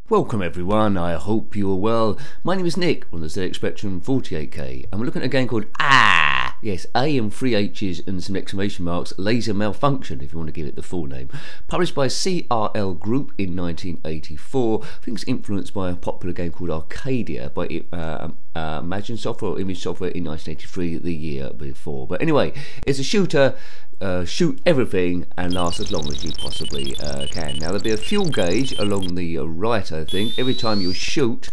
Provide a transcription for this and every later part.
Welcome everyone, I hope you are well. My name is Nick on the zxspectrum 48K and we're looking at a game called yes, A and 3 H's and some exclamation marks, Laser Malfunction if you want to give it the full name. Published by CRL Group in 1984. I think it's influenced by a popular game called Arcadia by Imagine Software or Image Software in 1983, the year before. But anyway, it's a shooter. Shoot everything and last as long as you possibly can. Now there'll be a fuel gauge along the right, I think, every time you shoot.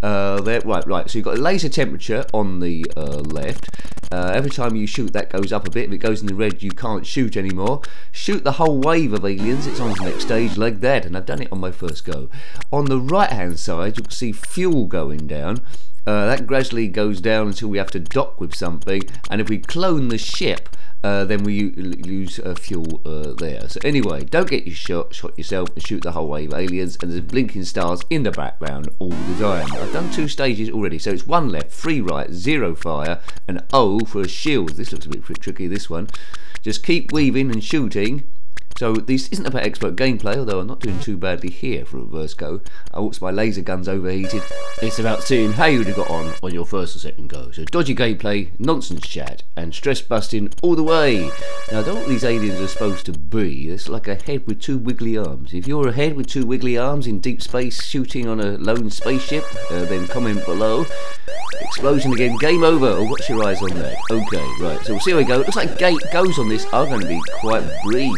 Right, so you've got a laser temperature on the left. Every time you shoot that goes up a bit. If it goes in the red you can't shoot anymore. Shoot the whole wave of aliens, it's on to the next stage like that, and I've done it on my first go. On the right hand side you can see fuel going down. That gradually goes down until we have to dock with something, and if we clone the ship then we lose fuel there. So anyway, don't get you shot yourself and shoot the whole wave of aliens, and there's blinking stars in the background all the time. I've done 2 stages already, so it's 1 left, 3 right, 0 fire, and O for a shield. This looks a bit tricky, this one. Just keep weaving and shooting. So this isn't about expert gameplay, although I'm not doing too badly here for a first go. Oops, my laser gun's overheated. It's about seeing how you'd have got on your first or second go. So dodgy gameplay, nonsense chat, and stress busting all the way. Now, I don't know what these aliens are supposed to be. It's like a head with 2 wiggly arms. If you're a head with 2 wiggly arms in deep space shooting on a lone spaceship, then comment below. Explosion again, game over, or what's your eyes on that? Okay, right, so we'll see how we go. It looks like gate goes on this are going to be quite brief.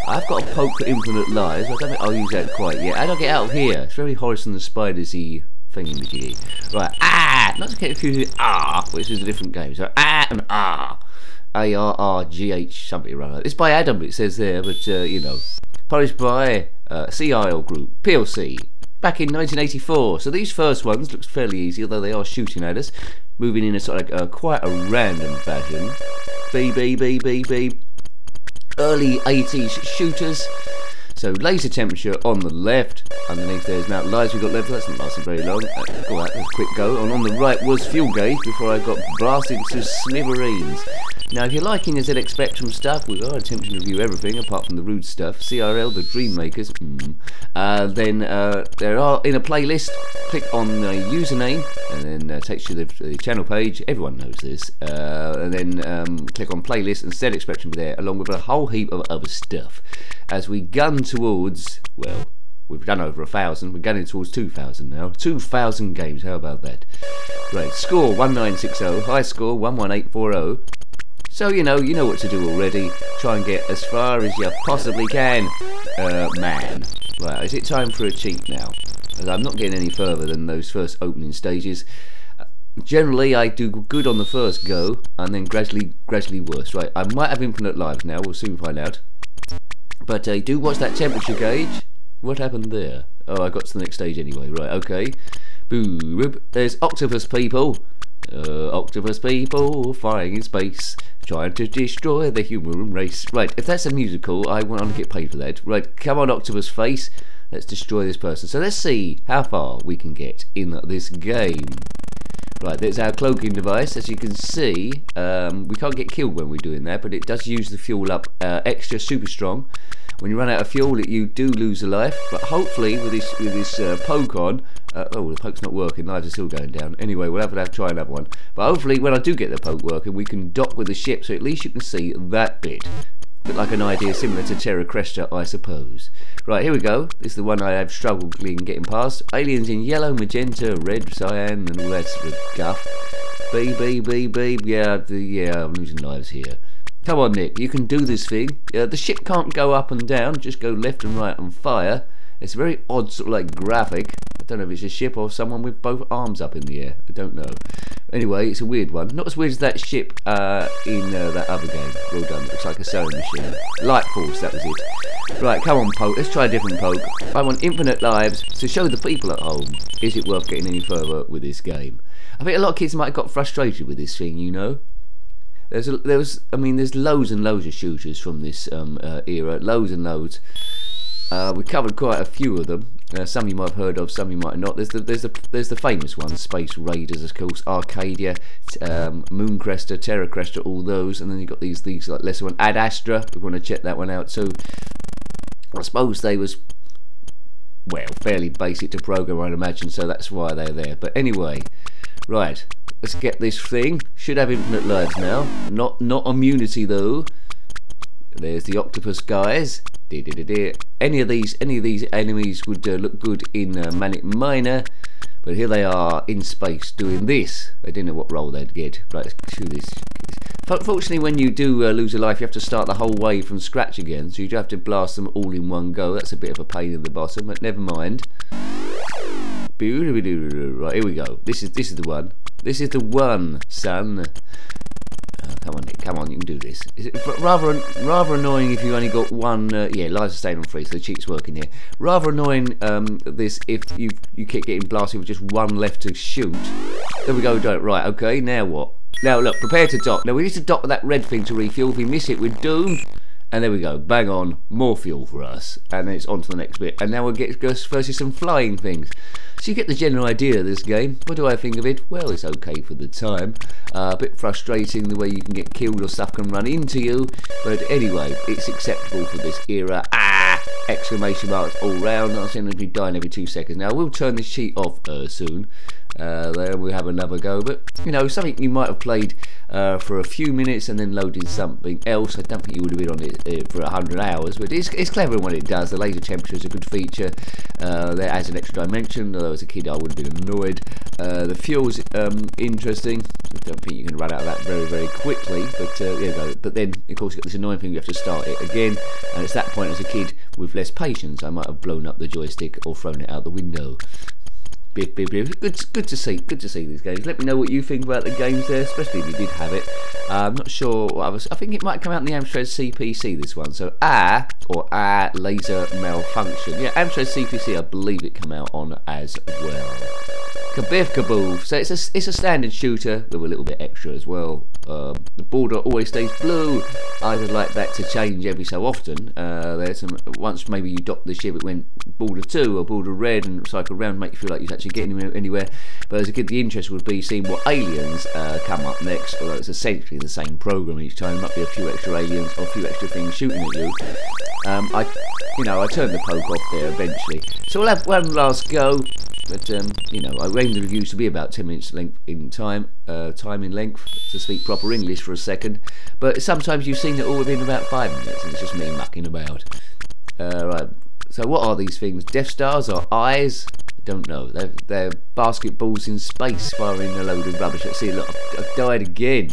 I've got a poke for infinite lives. I don't think I'll use that quite yet. How do I get out of here? It's very Horace and the Spiders-y thingy-majiggy. Right, not to get confused with which is a different game. So and A-R-R-G-H something or It's by Adam, it says there, but you know. Published by CRL Group, PLC, back in 1984. So these first ones looks fairly easy, although they are shooting at us, moving in a sort of quite a random fashion. Beep. Early 80s shooters. So laser temperature on the left, underneath there's amount of lives we've got left. That's not lasting very long. Alright, that's a quick go. And on the right was fuel gauge before I got blasted to smithereens. Now if you're liking the ZX Spectrum stuff, we are attempting to review everything apart from the rude stuff. CRL, the Dream Makers, then there are in a playlist, click on username and then takes you to the channel page. Everyone knows this. And then click on playlist and ZX Spectrum there, along with a whole heap of other stuff. As we gun towards, well, we've done over 1,000, we're gunning towards 2,000 now. 2,000 games, how about that? Right, score 1960, high score 11840. So you know what to do already. Try and get as far as you possibly can, man. Right, is it time for a cheat now? As I'm not getting any further than those first opening stages. Generally, I do good on the first go, and then gradually worse. Right, I might have infinite lives now. We'll soon find out. But do watch that temperature gauge. What happened there? Oh, I got to the next stage anyway. Right, okay. Boo. There's octopus people. Octopus people flying in space, trying to destroy the human race. Right, if that's a musical, I want to get paid for that. Right, come on, octopus face. Let's destroy this person. So let's see how far we can get in this game. Right, there's our cloaking device. As you can see, we can't get killed when we're doing that, but it does use the fuel up extra super strong. When you run out of fuel, you do lose a life, but hopefully with this poke on, oh, the poke's not working, lives are still going down. Anyway, we'll have to try another one. But hopefully when I do get the poke working, we can dock with the ship, so at least you can see that bit. Bit like an idea similar to Terra Cresta, I suppose. Right, here we go. This is the one I have struggled getting past. Aliens in yellow, magenta, red, cyan, and all that sort of guff. Beep. Yeah, I'm losing lives here. Come on, Nick, you can do this thing. The ship can't go up and down, just go left and right and fire. It's a very odd sort of like graphic. I don't know if it's a ship or someone with both arms up in the air. I don't know. Anyway, it's a weird one. Not as weird as that ship in that other game. Well done. Looks like a sewing machine. Light Force, that was it. Right, come on, poke. Let's try a different poke. I want infinite lives to show the people at home. Is it worth getting any further with this game? I think a lot of kids might have got frustrated with this thing, you know. There's loads and loads of shooters from this era. Loads and loads. We covered quite a few of them. Some you might have heard of, some you might not. There's the famous ones: Space Raiders, of course, Arcadia, Mooncrester, Terra Cresta, all those. And then you've got these like lesser one, Ad Astra. If you want to check that one out. So I suppose they was well, fairly basic to program, I'd imagine, so that's why they're there. But anyway, right, let's get this thing. Should have infinite lives now. Not immunity though. There's the octopus guys. Any of these enemies would look good in Manic Miner, but here they are in space doing this. They didn't know what role they'd get. Right, let's do this. Fortunately, when you do lose a life, you have to start the whole way from scratch again, so you do have to blast them all in one go. That's a bit of a pain in the bottom, but never mind. Right, here we go. This is the one. This is the one, son. Come on, you can do this. Is it rather annoying if you only got one? Yeah, lives are staying on 3, so the cheat's working here. Rather annoying this if you keep getting blasted with just one left to shoot. There we go. Right, okay. Now what? Now look, prepare to dock. Now we need to dock that red thing to refuel. If we miss it, we're doomed. And there we go. Bang on. More fuel for us. And then it's on to the next bit. And now we'll get versus some flying things. So you get the general idea of this game. What do I think of it? Well, it's okay for the time. A bit frustrating the way you can get killed or stuff can run into you. But anyway, it's acceptable for this era. Exclamation marks all round. I seem to be dying every 2 seconds. Now, I will turn this sheet off soon. There we'll have another go, but you know, something you might have played for a few minutes and then loaded something else. I don't think you would have been on it for 100 hours, but it's clever in what it does. The laser temperature is a good feature. There adds an extra dimension, although as a kid I would have been annoyed. The fuel's interesting. I don't think you can run out of that very, very quickly, but you know, but then of course you got this annoying thing, you have to start it again, and it's that point as a kid with less patience I might have blown up the joystick or thrown it out the window. Good to see these games. Let me know what you think about the games there, especially if you did have it. I'm not sure what I think it might come out in the Amstrad CPC, this one. So laser malfunction. Yeah, Amstrad CPC, I believe it came out on as well. Kabiff kaboof. So it's a standard shooter with a little bit extra as well. The border always stays blue. I would like that to change every so often. There's some once maybe you docked the ship, it went border 2 or border red and cycle around, make you feel like you're actually getting anywhere. But as a kid, the interest would be seeing what aliens come up next. Although it's essentially the same program each time. There might be a few extra aliens or a few extra things shooting at you. I turned the poke off there eventually. So we'll have one last go. But you know, I aim the reviews to be about 10 minutes length in time in length, to speak proper English for a second. But sometimes you've seen it all within about 5 minutes, and it's just me mucking about. Right. So what are these things? Death Stars or eyes? I don't know. They're basketballs in space firing a load of rubbish. Let's see. Look, I've died again.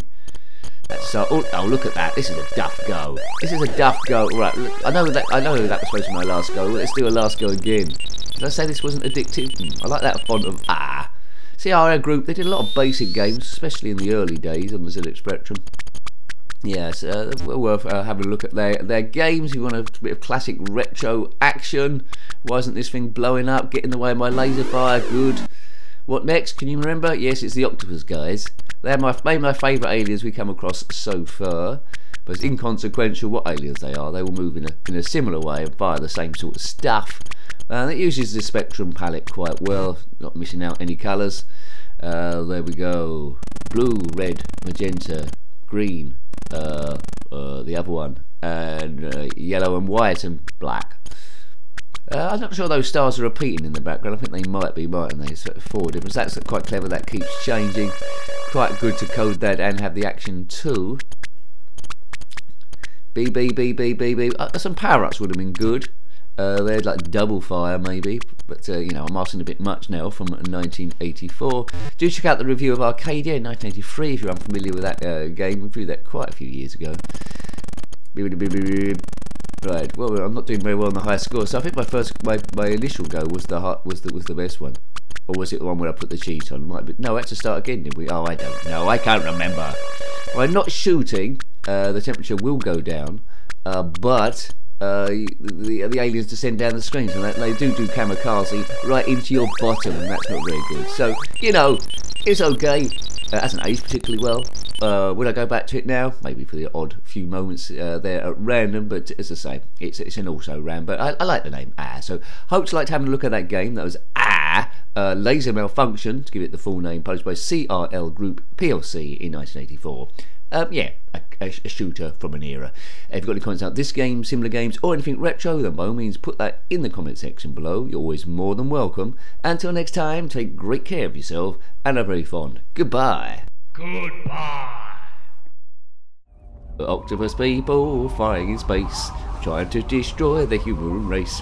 So, oh, look at that. This is a duff go. This is a duff go. Right. Look, I know that was supposed to be my last go. Let's do a last go again. Did I say this wasn't addictive? I like that font of CRL Group. They did a lot of basic games, especially in the early days on the ZxSpectrum. Yes, well worth having a look at their games. If you want a bit of classic retro action, why isn't this thing blowing up? Get in the way of my laser fire. Good. What next? Can you remember? Yes, it's the octopus guys. They're maybe my favourite aliens we come across so far. But it's inconsequential what aliens they are. They will move in a similar way and fire the same sort of stuff. And it uses the spectrum palette quite well, not missing out any colours. There we go. Blue, red, magenta, green, the other one, and yellow and white and black. I'm not sure those stars are repeating in the background. I think they might be, mightn't they? So 4 different. That's quite clever. That keeps changing. Quite good to code that and have the action too. Some power-ups would have been good. They'd like double fire maybe, but you know, I'm asking a bit much now from 1984. Do check out the review of Arcadia in 1983 if you're unfamiliar with that game. We reviewed that quite a few years ago. Right, well, I'm not doing very well on the high score, so I think my initial go was the best one. Or was it the one where I put the cheat on? Might be, no, I had to start again, did we? Oh, I don't know. I can't remember. By not shooting, the temperature will go down, but the aliens descend down the screen, so they do kamikaze right into your bottom, and that's not very good. So, you know, it's okay. It hasn't aged particularly well. Would I go back to it now? Maybe for the odd few moments there at random, but as I say, it's an also-ran, but I like the name So hope you liked having a look at that game. That was Laser Malfunction, to give it the full name, published by CRL Group PLC in 1984. Yeah, a shooter from an era. If you've got any comments about this game, similar games, or anything retro, then by all means put that in the comment section below. You're always more than welcome. Until next time, take great care of yourself and are very fond. Goodbye. Goodbye. Octopus people flying in space, trying to destroy the human race.